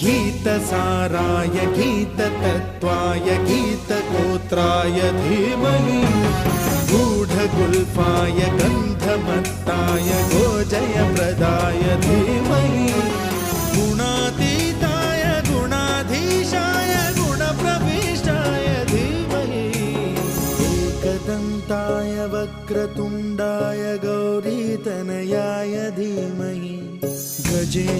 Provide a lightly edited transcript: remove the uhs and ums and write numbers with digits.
गीतसाराय गीततत्त्वाय गीतगोत्राय धीमहि गूढगुल्फाय गन्धमत्ताय गोजयप्रदाय धीमहि गुणातीताय गुणाधीशाय गुणप्रविष्टाय धीमहि एकदन्ताय वक्रतुण्डाय गौरीतनयाय धीमहि गजे